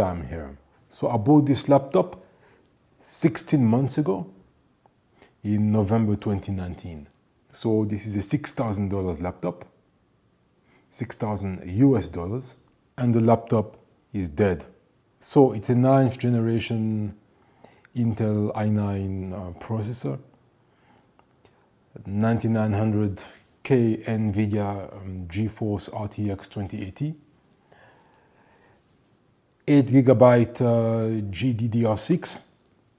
time here. So I bought this laptop 16 months ago in November 2019. So this is a $6,000 laptop, 6,000 US dollars, and the laptop is dead. So it's a 9th generation Intel i9 processor, 9900K NVIDIA GeForce RTX 2080, 8GB GDDR6,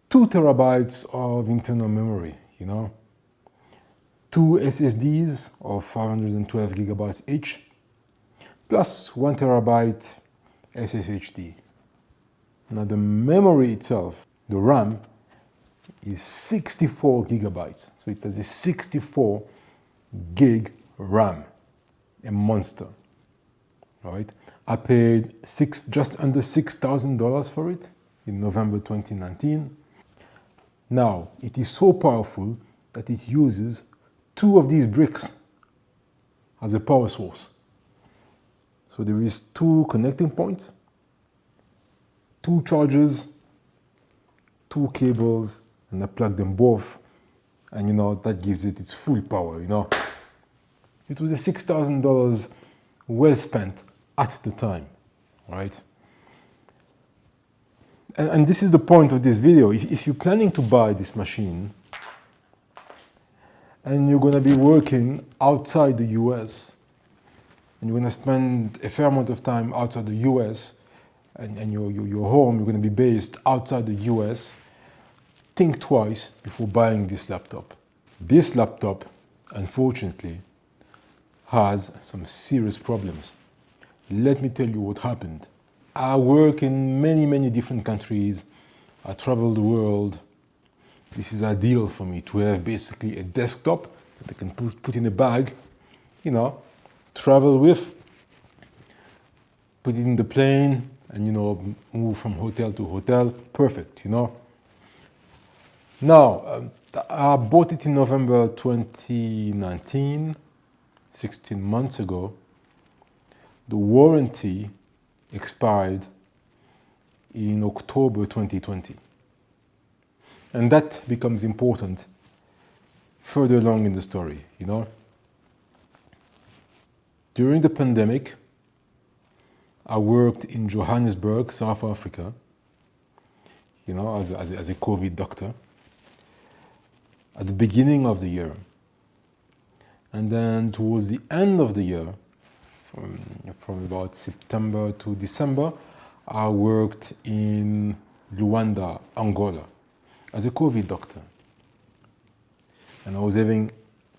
2 terabytes of internal memory, 2 SSDs of 512 gigabytes each, plus 1 terabyte SSHD. Now the memory itself, the RAM, is 64 gigabytes. So it has a 64 gig RAM, a monster, right? I paid just under $6,000 for it in November 2019. Now, it is so powerful that it uses 2 of these bricks as a power source. So there is 2 connecting points, 2 chargers, 2 cables, and I plug them both, and that gives it its full power. It was a $6,000 well spent at the time, right? And this is the point of this video. If you're planning to buy this machine and you're going to be working outside the US, and you're going to spend a fair amount of time outside the US, and your home, you're going to be based outside the US, think twice before buying this laptop. This laptop, unfortunately, has some serious problems. Let me tell you what happened. I work in many different countries. I travel the world. This is ideal for me to have basically a desktop that I can put in a bag, travel with, put it in the plane, and move from hotel to hotel. Perfect, Now, I bought it in November 2019, 16 months ago. The warranty expired in October 2020. And that becomes important further along in the story, During the pandemic, I worked in Johannesburg, South Africa, as a COVID doctor at the beginning of the year. And then towards the end of the year, from about September to December, I worked in Luanda, Angola, as a COVID doctor. And I was having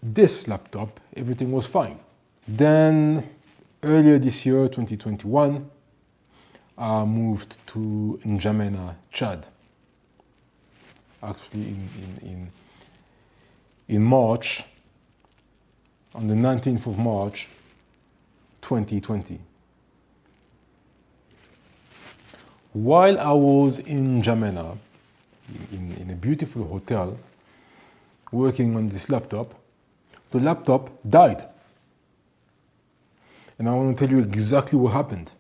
this laptop, everything was fine. Then, earlier this year, 2021, I moved to N'Djamena, Chad. Actually, in March, on the 19th of March, 2020. While I was in N'Djamena, in a beautiful hotel, working on this laptop, the laptop died. And I want to tell you exactly what happened.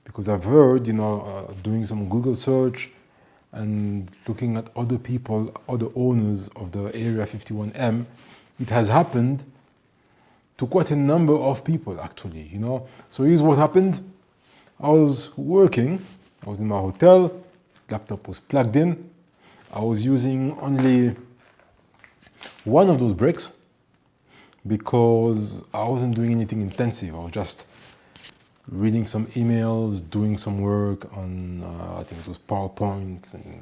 Because I've heard, doing some Google search and looking at other people, other owners of the Area 51M, it has happened to quite a number of people, actually, So here's what happened. I was working, I was in my hotel, laptop was plugged in. I was using only one of those bricks because I wasn't doing anything intensive. I was just reading some emails, doing some work on, I think it was PowerPoint and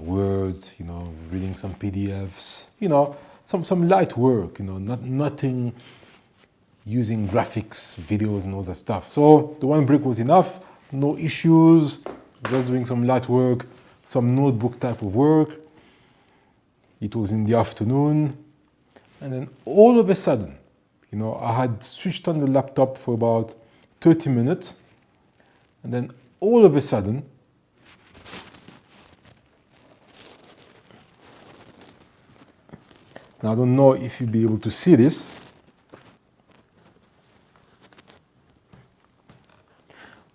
Word, reading some PDFs, some light work, nothing using graphics, videos and all that stuff. So the one brick was enough, no issues, just doing some light work, some notebook type of work. It was in the afternoon, and then all of a sudden, I had switched on the laptop for about 30 minutes, and then all of a sudden, now I don't know if you'll be able to see this,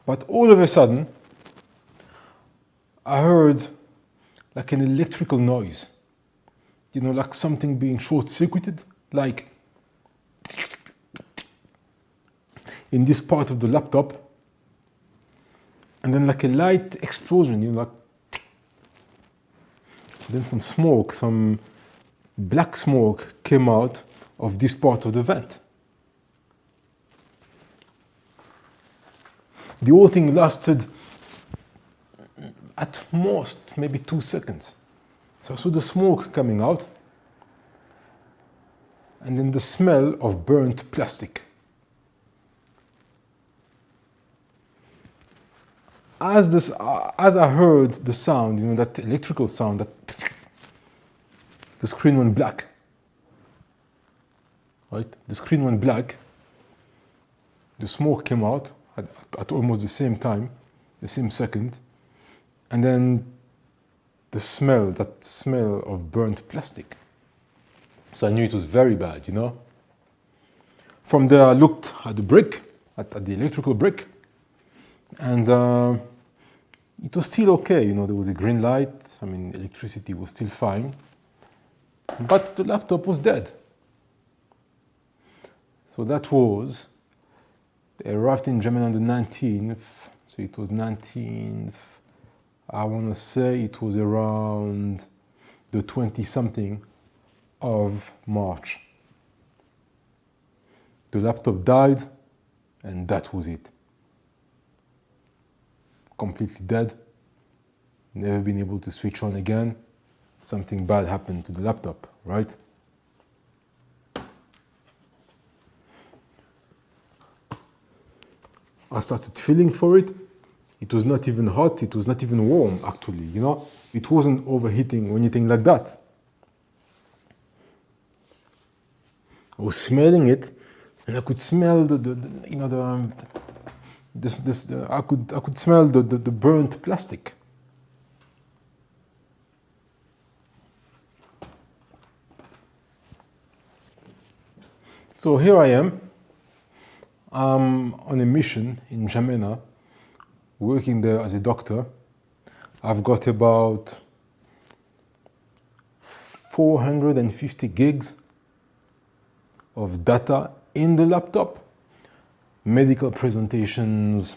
But all of a sudden, I heard like an electrical noise, like something being short-circuited, like in this part of the laptop, and then like a light explosion, like then some smoke, some black smoke came out of this part of the vent. The whole thing lasted at most maybe 2 seconds. So I saw the smoke coming out, and then the smell of burnt plastic. As I heard the sound, that electrical sound, that the screen went black. Right? The screen went black. The smoke came out at almost the same time, the same second. And then that smell of burnt plastic. So I knew it was very bad, From there I looked at the brick, at the electrical brick, and it was still okay, there was a green light, electricity was still fine, but the laptop was dead. So that was, they arrived in Germany on the 19th, so it was 19th, I want to say it was around the 20-something of March. The laptop died, and that was it. Completely dead, never been able to switch on again. Something bad happened to the laptop, right? I started feeling for it. It was not even hot, it was not even warm actually, It wasn't overheating or anything like that. I was smelling it, and I could smell I could smell the burnt plastic. So here I am. I'm on a mission in Jamena, working there as a doctor. I've got about 450 gigs of data in the laptop. Medical presentations,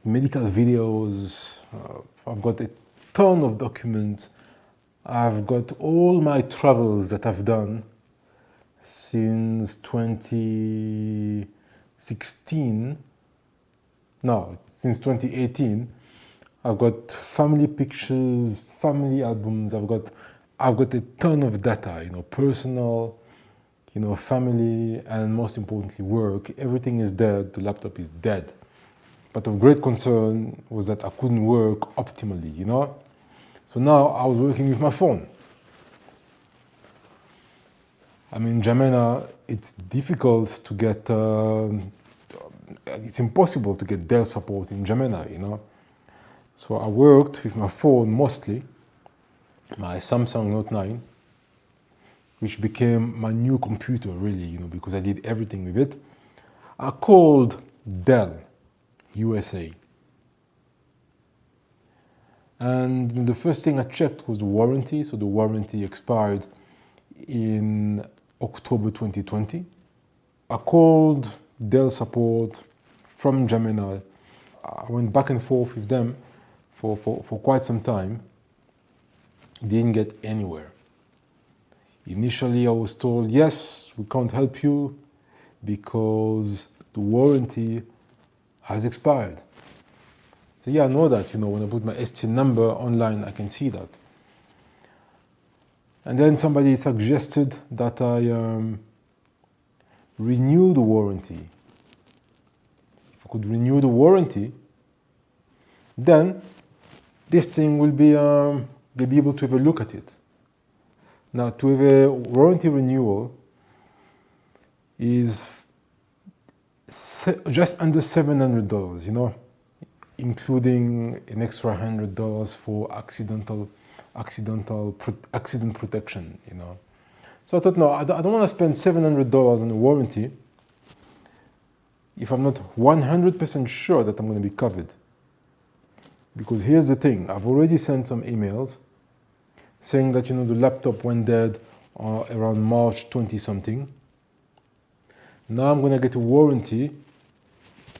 medical videos. I've got a ton of documents. I've got all my travels that I've done since 2016. No, since 2018. I've got family pictures, family albums. I've got a ton of data, personal, family, and most importantly, work. Everything is dead. The laptop is dead. But of great concern was that I couldn't work optimally, So now I was working with my phone. In Jamena, it's difficult to get, it's impossible to get Dell support in Jamena, So I worked with my phone mostly, my Samsung Note 9, which became my new computer really, because I did everything with it. I called Dell USA. And the first thing I checked was the warranty. So the warranty expired in October 2020. I called Dell support from Jamena. I went back and forth with them for quite some time. Didn't get anywhere. Initially, I was told, yes, we can't help you because the warranty has expired. So yeah, I know that, when I put my STN number online, I can see that. And then somebody suggested that I renew the warranty. If I could renew the warranty, then this thing will be, they'll be able to have a look at it. Now, to have a warranty renewal is just under $700, including an extra $100 for accident protection, So I thought, no, I don't want to spend $700 on a warranty, if I'm not 100% sure that I'm going to be covered. Because here's the thing, I've already sent some emails saying that, the laptop went dead around March 20 something. Now I'm going to get a warranty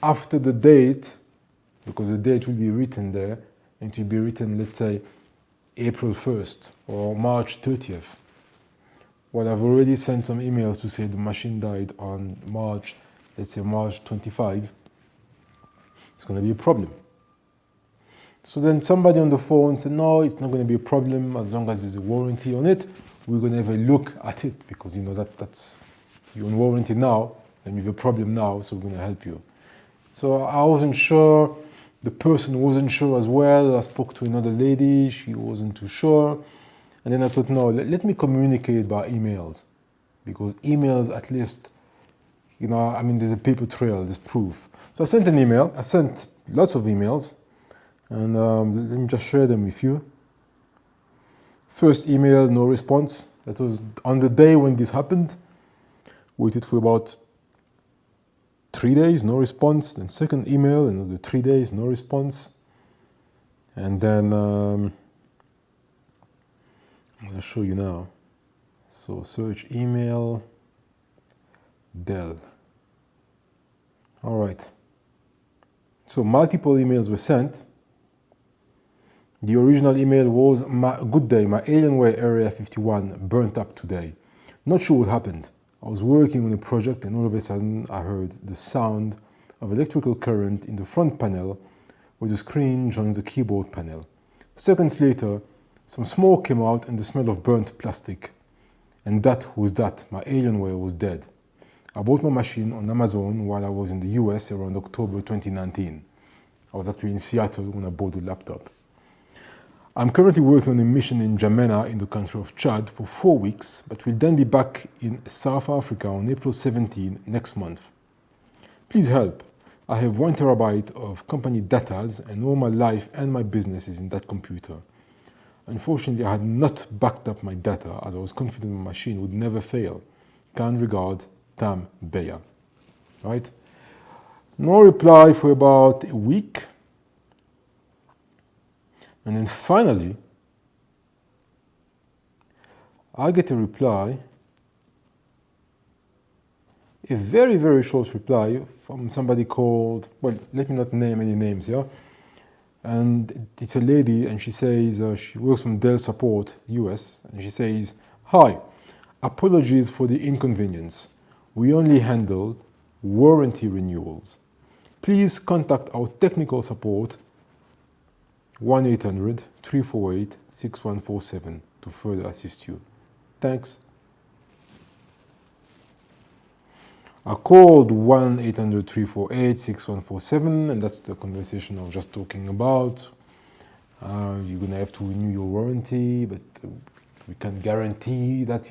after the date, because the date will be written there, and it will be written, let's say, April 1st or March 30th. Well, I've already sent some emails to say the machine died on March 25. It's going to be a problem. So then somebody on the phone said, no, it's not going to be a problem as long as there's a warranty on it. We're going to have a look at it because that's you're on warranty now and you have a problem now, so we're going to help you. So I wasn't sure. The person wasn't sure as well. I spoke to another lady. She wasn't too sure. And then I thought, no, let me communicate by emails, because emails at least, there's a paper trail, there's proof. So I sent an email. I sent lots of emails, and let me just share them with you. First email, no response. That was on the day when this happened. Waited for about 3 days, no response. Then second email, another 3 days, no response. And then I'm going to show you now. So search email, Dell. All right. So multiple emails were sent. The original email was, good day, my Alienware Area 51 burnt up today. Not sure what happened. I was working on a project and all of a sudden I heard the sound of electrical current in the front panel where the screen joins the keyboard panel. Seconds later, some smoke came out and the smell of burnt plastic. And that was that. My Alienware was dead. I bought my machine on Amazon while I was in the US around October 2019. I was actually in Seattle when I bought the laptop. I'm currently working on a mission in Jamena in the country of Chad for 4 weeks, but will then be back in South Africa on April 17 next month. Please help. I have 1 terabyte of company data and all my life and my business is in that computer. Unfortunately, I had not backed up my data as I was confident my machine would never fail. Kind regards, Tam Beya. Right? No reply for about a week. And then finally, I get a reply, a very, very short reply from somebody called, well, let me not name any names here. And it's a lady, and she says, she works from Dell Support, US, and she says, hi, apologies for the inconvenience. We only handle warranty renewals. Please contact our technical support 1-800-348-6147 to further assist you. Thanks. I called 1-800-348-6147, and that's the conversation I was just talking about. You're going to have to renew your warranty, but we can guarantee that,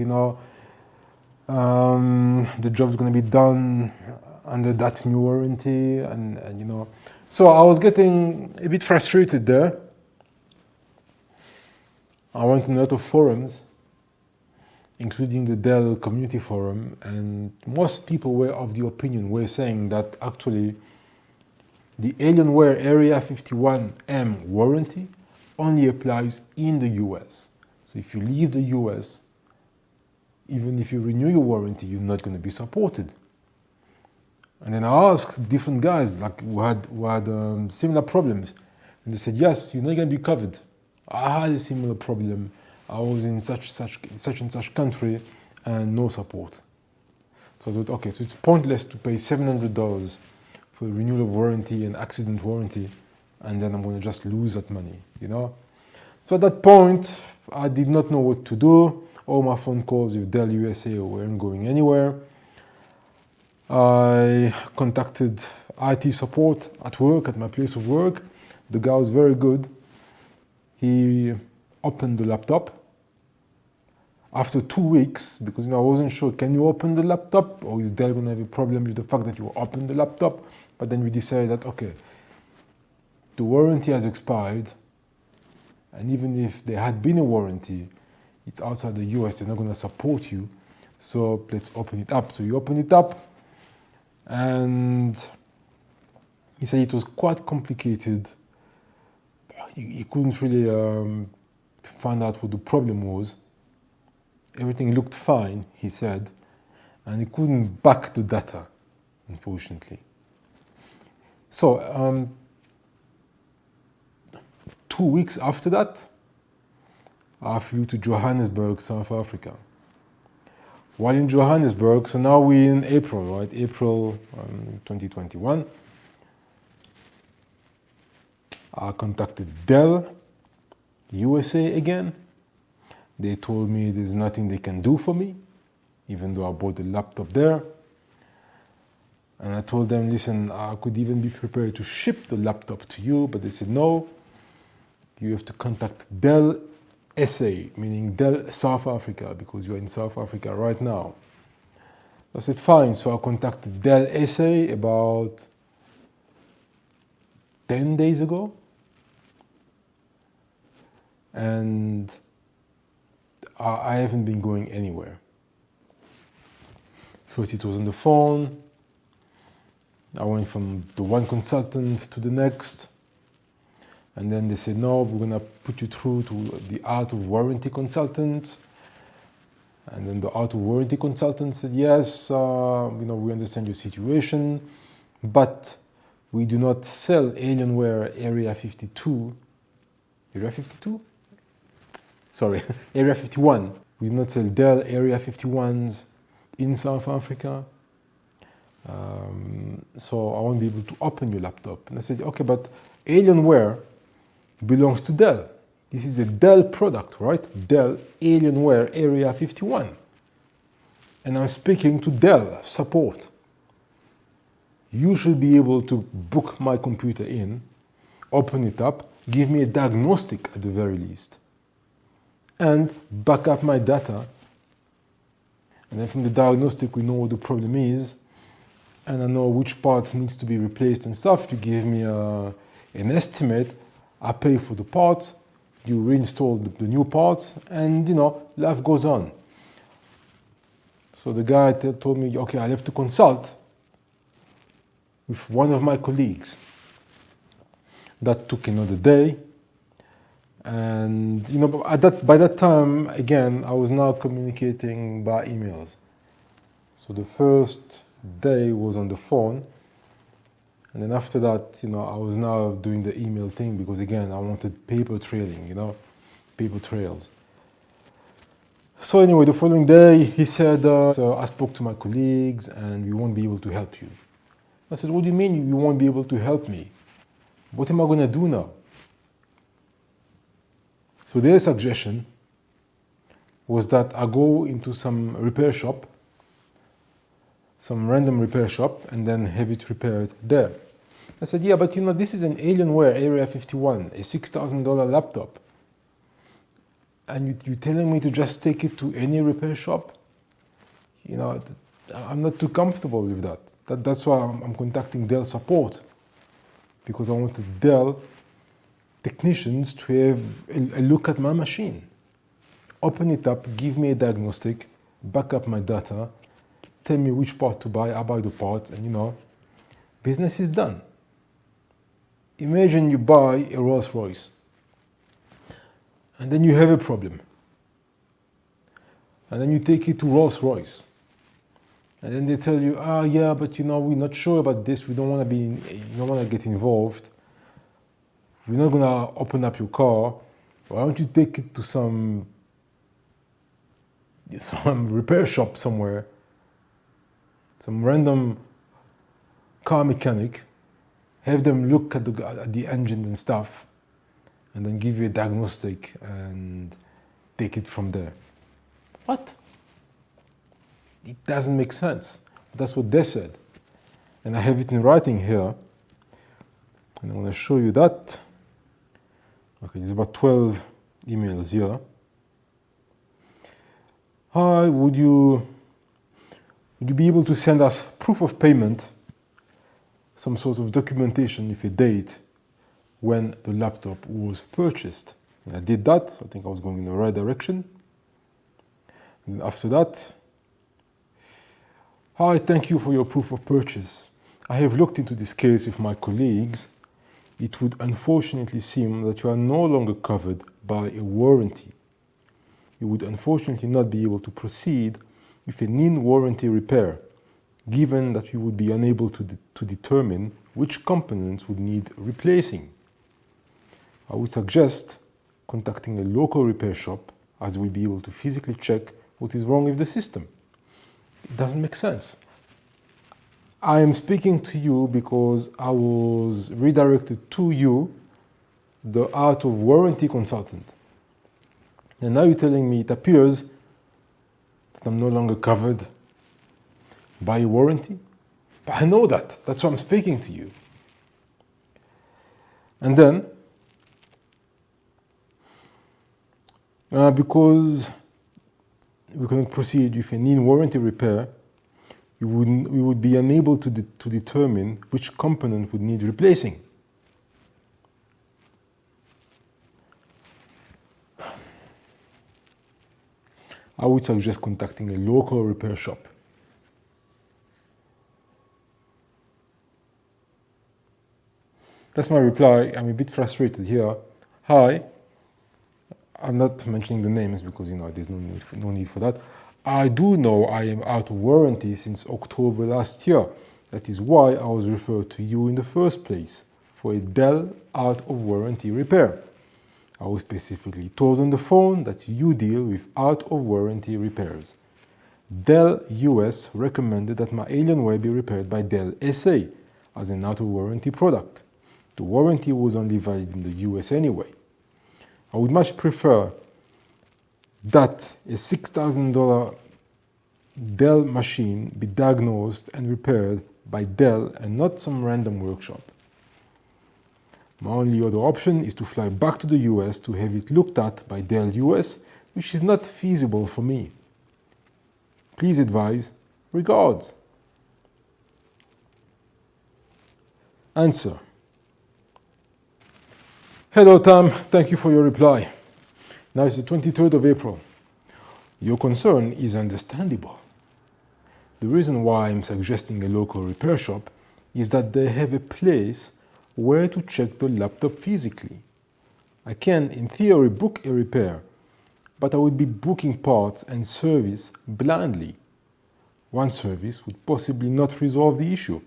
the job's going to be done under that new warranty. And so I was getting a bit frustrated there. I went in a lot of forums, including the Dell community forum, and most people were of the opinion, were saying that actually the Alienware Area 51M warranty only applies in the US. So if you leave the US, even if you renew your warranty, you're not going to be supported. And then I asked different guys who had similar problems, and they said, yes, you're not going to be covered. I had a similar problem. I was in such and such country and no support. So I thought, okay, so it's pointless to pay $700 for a renewal of warranty and accident warranty, and then I'm going to just lose that money, So at that point, I did not know what to do. All my phone calls with Dell USA weren't going anywhere. I contacted IT support at work, at my place of work. The guy was very good. He opened the laptop. After 2 weeks, because I wasn't sure, can you open the laptop, or is Dell going to have a problem with the fact that you opened the laptop? But then we decided that, okay, the warranty has expired, and even if there had been a warranty, it's outside the US, they're not going to support you, so let's open it up. So you open it up, And he said it was quite complicated. He couldn't really find out what the problem was. Everything looked fine, he said, and he couldn't back the data, unfortunately. So 2 weeks after that, I flew to Johannesburg, South Africa. While in Johannesburg, so now we're in April, right? April 2021. I contacted Dell USA again. They told me there's nothing they can do for me, even though I bought the laptop there. And I told them, listen, I could even be prepared to ship the laptop to you, but they said, no, you have to contact Dell SA, meaning Dell South Africa, because you're in South Africa right now. I said, fine. So I contacted Dell SA about 10 days ago. And I haven't been going anywhere. First it was on the phone. I went from the one consultant to the next. And then they said, no, we're gonna put you through to the out of warranty consultant. And then the out of warranty consultant said, yes, we understand your situation, but we do not sell Alienware Area 52. Area 52? Sorry, Area 51. We do not sell Dell Area 51s in South Africa. So I won't be able to open your laptop. And I said, okay, but Alienware belongs to Dell. This is a Dell product, right? Dell Alienware Area 51. And I'm speaking to Dell support. You should be able to book my computer in, open it up, give me a diagnostic at the very least, and back up my data. And then from the diagnostic, we know what the problem is, and I know which part needs to be replaced and stuff. You give me an estimate, I pay for the parts, you reinstall the new parts, and life goes on. So the guy told me, okay, I'll have to consult with one of my colleagues. That took another day. And by that time, again, I was now communicating by emails. So the first day was on the phone. And then after that, I was now doing the email thing because, again, I wanted paper trailing, paper trails. So anyway, the following day, he said, so I spoke to my colleagues and we won't be able to help you. I said, what do you mean you won't be able to help me? What am I going to do now? So their suggestion was that I go into some repair shop, some random repair shop, and then have it repaired there. I said, yeah, but this is an Alienware Area 51, a $6,000 laptop. And you're telling me to just take it to any repair shop? I'm not too comfortable with that. That's why I'm contacting Dell support, because I wanted Dell technicians to have a look at my machine. Open it up, give me a diagnostic, back up my data, tell me which part to buy, I buy the parts, and business is done. Imagine you buy a Rolls Royce, and then you have a problem. And then you take it to Rolls Royce. And then they tell you, yeah, but we're not sure about this, we don't want to get involved. We're not going to open up your car. Why don't you take it to some repair shop somewhere, some random car mechanic, have them look at the engine and stuff, and then give you a diagnostic and take it from there. What? It doesn't make sense. That's what they said. And I have it in writing here. And I'm going to show you that. Okay, there's about 12 emails here. Hi, would you be able to send us proof of payment, some sort of documentation with a date when the laptop was purchased? And I did that, so I think I was going in the right direction. And after that, Hi, thank you for your proof of purchase. I have looked into this case with my colleagues. It would unfortunately seem that you are no longer covered by a warranty. You would unfortunately not be able to proceed with an in-warranty repair, given that you would be unable to determine which components would need replacing. I would suggest contacting a local repair shop, as we'll be able to physically check what is wrong with the system. It doesn't make sense. I am speaking to you because I was redirected to you, the out of warranty consultant. And now you're telling me it appears that I'm no longer covered by a warranty? But I know that. That's why I'm speaking to you. And then, because we couldn't proceed with an in-warranty repair, we would be unable to determine which component would need replacing. I would suggest contacting a local repair shop. That's my reply. I'm a bit frustrated here. Hi. I'm not mentioning the names because there's no need for that. I do know I am out of warranty since October last year. That is why I was referred to you in the first place for a Dell out of warranty repair. I was specifically told on the phone that you deal with out of warranty repairs. Dell US recommended that my Alienware be repaired by Dell SA as an out of warranty product. The warranty was only valid in the US anyway. I would much prefer that a $6,000 Dell machine be diagnosed and repaired by Dell and not some random workshop. My only other option is to fly back to the US to have it looked at by Dell US, which is not feasible for me. Please advise. Regards. Answer. Hello Tam, thank you for your reply. Now it's the 23rd of April. Your concern is understandable. The reason why I'm suggesting a local repair shop is that they have a place where to check the laptop physically. I can, in theory, book a repair, but I would be booking parts and service blindly. One service would possibly not resolve the issue,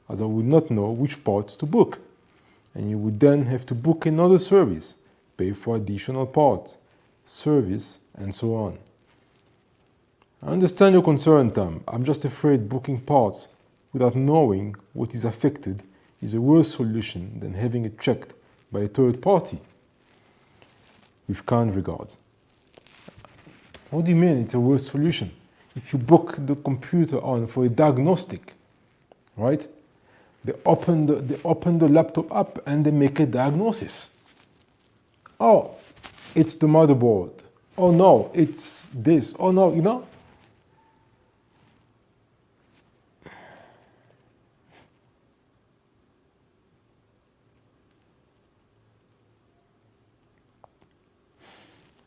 as I would not know which parts to book. And you would then have to book another service, pay for additional parts, service, and so on. I understand your concern, Tam. I'm just afraid booking parts without knowing what is affected is a worse solution than having it checked by a third party. With kind regards. What do you mean it's a worse solution? If you book the computer on for a diagnostic, right? They open the laptop up and they make a diagnosis. Oh, it's the motherboard. Oh no, it's this. Oh no,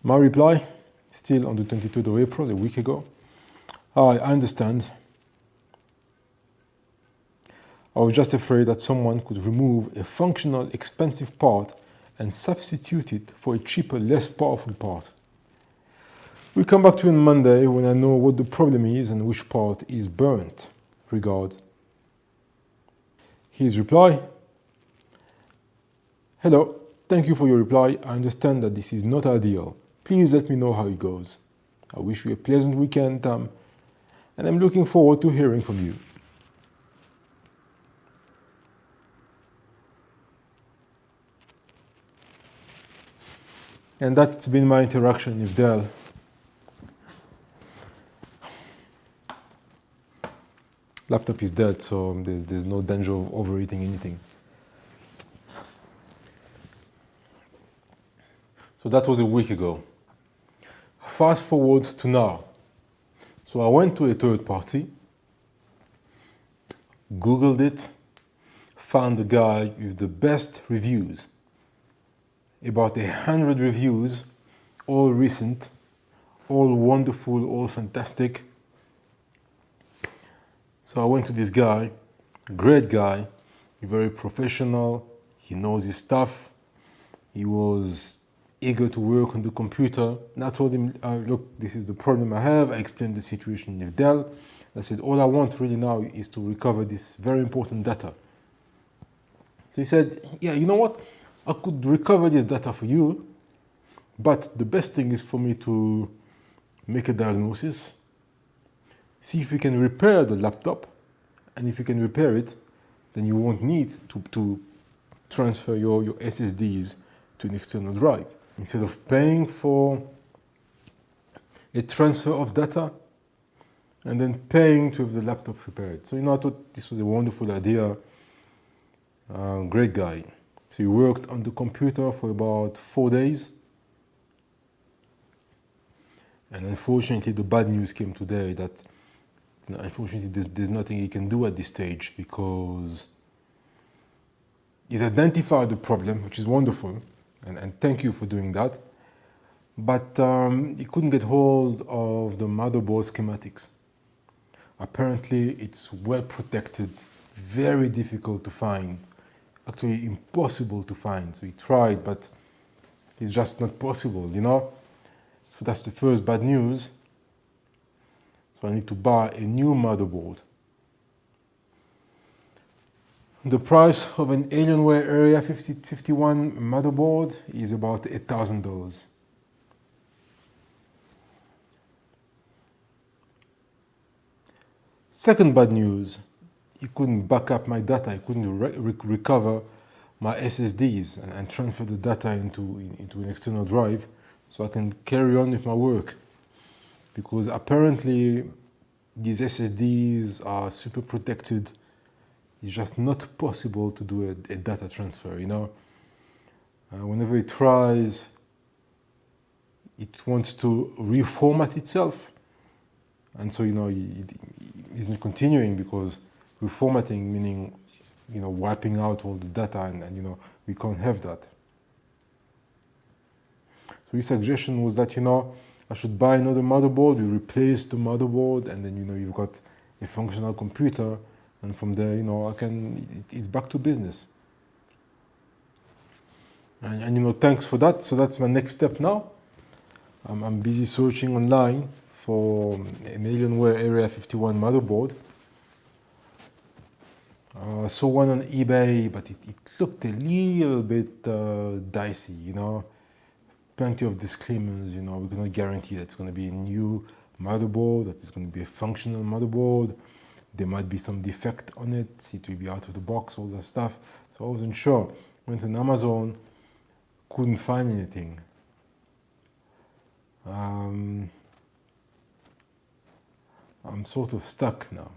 My reply, still on the 23rd of April, a week ago. I understand. I was just afraid that someone could remove a functional, expensive part and substitute it for a cheaper, less powerful part. We'll come back to you on Monday when I know what the problem is and which part is burnt. Regards. His reply. Hello, thank you for your reply. I understand that this is not ideal. Please let me know how it goes. I wish you a pleasant weekend, Tam, and I'm looking forward to hearing from you. And that's been my interaction with Dell. Laptop is dead, so there's no danger of overeating anything. So that was a week ago. Fast forward to now. So I went to a third party, Googled it, found the guy with the best reviews. About 100 reviews, all recent, all wonderful, all fantastic. So I went to this guy, great guy, very professional, he knows his stuff, he was eager to work on the computer. And I told him, look, this is the problem I have. I explained the situation with Dell. I said, all I want really now is to recover this very important data. So he said, yeah, you know what? I could recover this data for you, but the best thing is for me to make a diagnosis, see if we can repair the laptop, and if you can repair it, then you won't need to transfer your SSDs to an external drive. Instead of paying for a transfer of data and then paying to have the laptop repaired. So I thought this was a wonderful idea. Great guy. So he worked on the computer for about 4 days. And unfortunately, the bad news came today that unfortunately there's nothing he can do at this stage, because he's identified the problem, which is wonderful, and thank you for doing that. But he couldn't get hold of the motherboard schematics. Apparently, it's well protected, very difficult to find, actually impossible to find. So he tried, but it's just not possible, So that's the first bad news. So I need to buy a new motherboard. The price of an Alienware Area 5051 motherboard is about $8,000. Second bad news, he couldn't back up my data. He couldn't recover my SSDs and transfer the data into an external drive so I can carry on with my work. Because apparently these SSDs are super protected. It's just not possible to do a data transfer, Whenever it tries, it wants to reformat itself. And so, it isn't continuing, because reformatting meaning, wiping out all the data, and we can't have that. So his suggestion was that, I should buy another motherboard, we replace the motherboard, and then, you've got a functional computer, and from there, it's back to business. And thanks for that. So that's my next step now. I'm busy searching online for an Alienware Area 51 motherboard. I saw one on eBay, but it looked a little bit dicey, Plenty of disclaimers, we cannot guarantee that it's going to be a new motherboard, that it's going to be a functional motherboard. There might be some defect on it, it will be out of the box, all that stuff. So I wasn't sure. Went on Amazon, couldn't find anything. I'm sort of stuck now.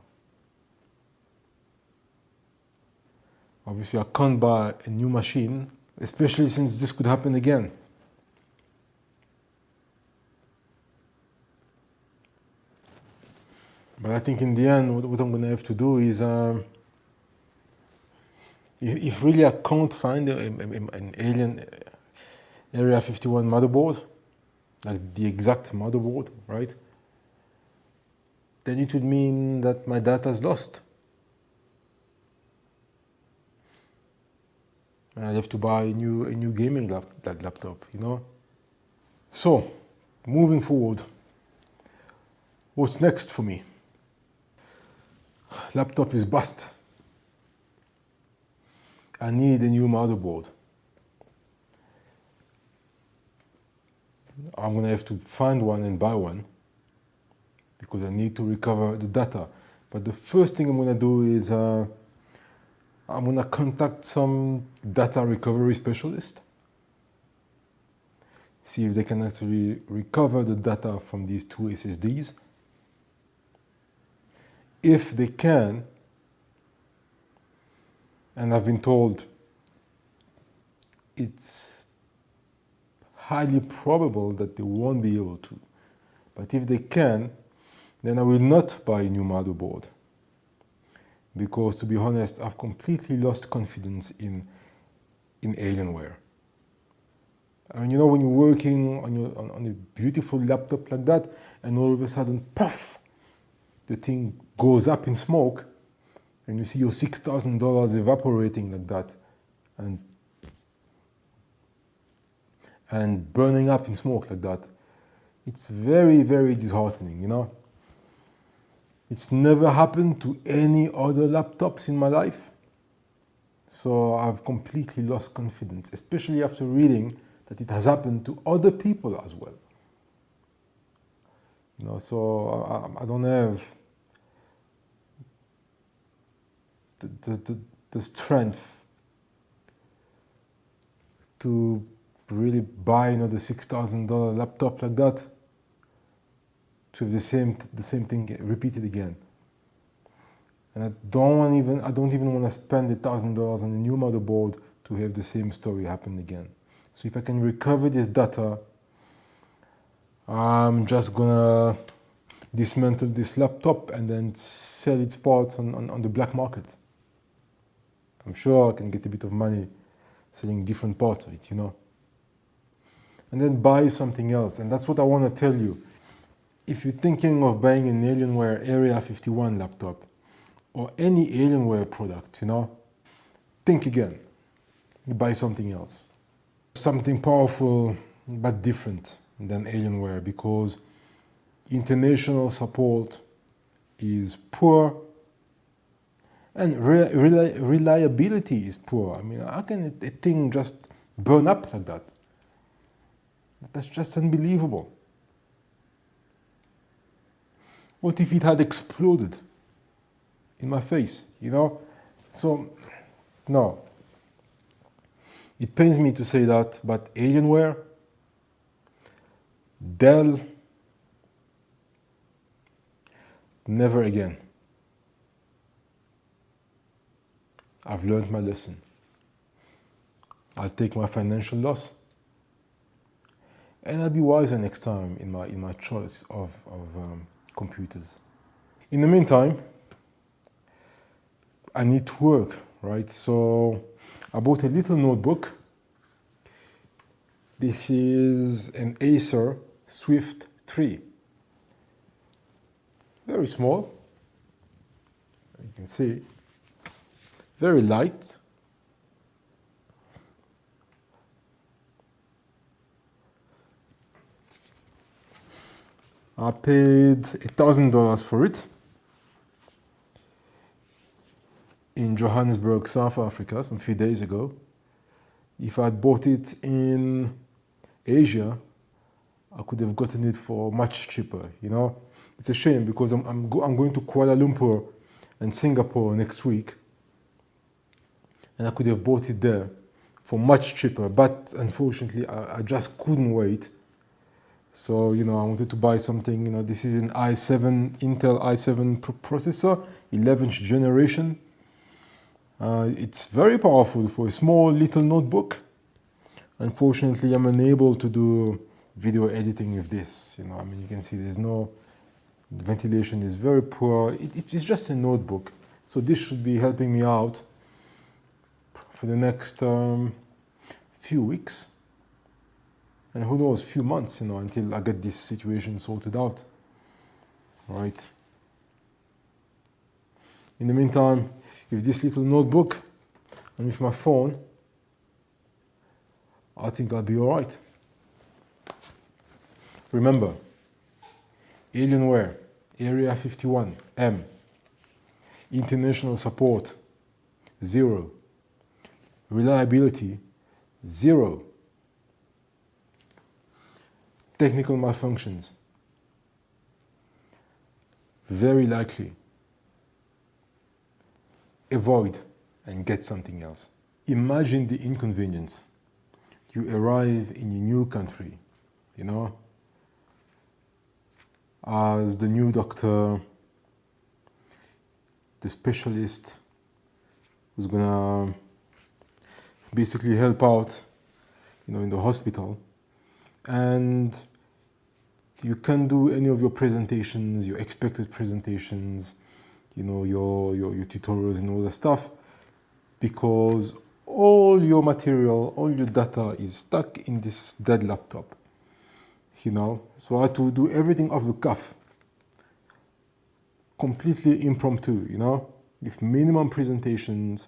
Obviously, I can't buy a new machine, especially since this could happen again. But I think in the end, what I'm going to have to do is, if really I can't find an Alien Area 51 motherboard, like the exact motherboard, right? Then it would mean that my data is lost. And I have to buy a new gaming laptop, So, moving forward, what's next for me? Laptop is bust. I need a new motherboard. I'm going to have to find one and buy one, because I need to recover the data. But the first thing I'm going to do is I'm going to contact some data recovery specialist, see if they can actually recover the data from these two SSDs. If they can, and I've been told it's highly probable that they won't be able to, but if they can, then I will not buy a new motherboard. Because to be honest, I've completely lost confidence in Alienware. I mean, when you're working on a beautiful laptop like that, and all of a sudden, puff, the thing goes up in smoke and you see your $6,000 evaporating like that and burning up in smoke like that. It's very, very disheartening, you know. It's never happened to any other laptops in my life. So I've completely lost confidence, especially after reading that it has happened to other people as well. You know, so I don't have the strength to really buy another $6,000 laptop like that to have the same thing repeated again. And I don't even want to spend $1,000 on a new motherboard to have the same story happen again. So if I can recover this data, I'm just gonna dismantle this laptop and then sell its parts on the black market. I'm sure I can get a bit of money selling different parts of it, you know. And then buy something else. And that's what I want to tell you. If you're thinking of buying an Alienware Area 51 laptop or any Alienware product, you know, think again. You buy something else. Something powerful but different than Alienware, because international support is poor and reliability is poor. I mean, how can a thing just burn up like that? That's just unbelievable. What if it had exploded in my face, you know? So, no. It pains me to say that, but Alienware, Dell, never again. I've learned my lesson. I'll take my financial loss, and I'll be wiser next time in my choice of computers. In the meantime, I need to work, right? So I bought a little notebook. This is an Acer Swift 3. Very small, you can see. Very light. I paid $1,000 for it in Johannesburg, South Africa, some few days ago. If I'd bought it in Asia, I could have gotten it for much cheaper, you know. It's a shame because I'm going to Kuala Lumpur and Singapore next week, and I could have bought it there for much cheaper, but unfortunately I just couldn't wait. So, you know, I wanted to buy something, you know, this is an Intel i7 processor, 11th generation. It's very powerful for a small little notebook. Unfortunately, I'm unable to do video editing with this. You know, I mean, you can see the ventilation is very poor. It's just a notebook. So this should be helping me out for the next few weeks. And who knows, few months, you know, until I get this situation sorted out, right? In the meantime, with this little notebook and with my phone, I think I'll be all right. Remember, Alienware, Area 51, M, international support, 0, reliability, 0. Technical malfunctions, very likely. Avoid and get something else. Imagine the inconvenience. You arrive in a new country, you know, as the new doctor, the specialist who's gonna basically help out, you know, in the hospital, and you can't do any of your presentations, your expected presentations, you know, your tutorials and all that stuff, because all your material, all your data is stuck in this dead laptop, you know. So I had to do everything off the cuff, completely impromptu, you know, with minimum presentations,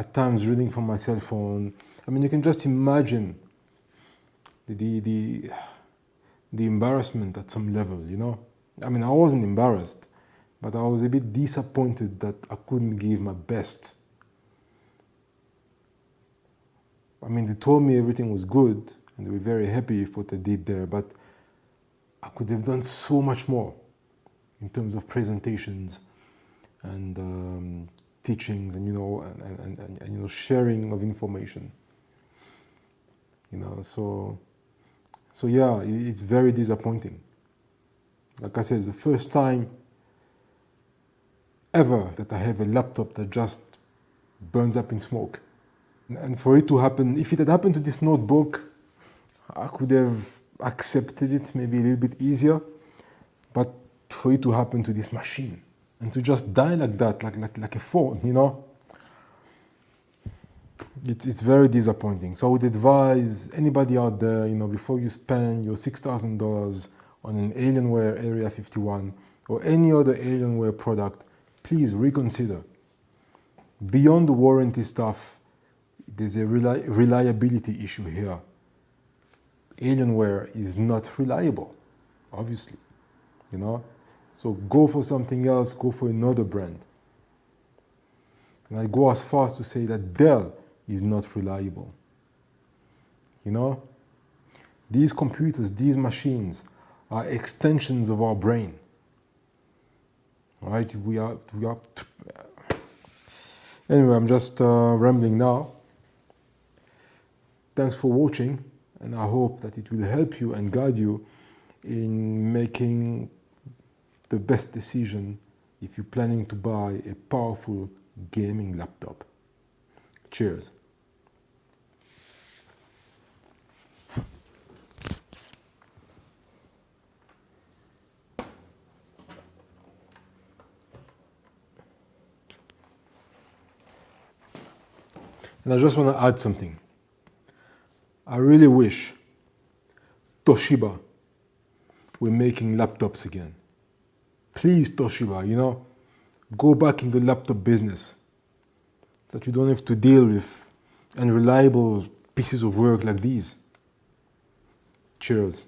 at times reading from my cell phone. I mean, you can just imagine the embarrassment at some level, you know. I mean, I wasn't embarrassed, but I was a bit disappointed that I couldn't give my best. I mean, they told me everything was good, and they were very happy with what I did there, but I could have done so much more in terms of presentations and teachings, and you know, sharing of information. You know, so yeah, it's very disappointing. Like I said, it's the first time ever that I have a laptop that just burns up in smoke. And for it to happen, if it had happened to this notebook, I could have accepted it maybe a little bit easier. But for it to happen to this machine and to just die like that, like a phone, you know, it's very disappointing. So I would advise anybody out there, you know, before you spend your $6,000 on an Alienware Area 51 or any other Alienware product, please reconsider. Beyond the warranty stuff, there's a reliability issue here. Alienware is not reliable, obviously, you know. So go for something else, go for another brand. And I go as far as to say that Dell is not reliable. You know, these computers, these machines are extensions of our brain. Right? We are. Anyway, I'm just rambling now. Thanks for watching, and I hope that it will help you and guide you in making the best decision if you're planning to buy a powerful gaming laptop. Cheers. And I just want to add something. I really wish Toshiba were making laptops again. Please, Toshiba, you know, go back in the laptop business so that you don't have to deal with unreliable pieces of work like these. Cheers.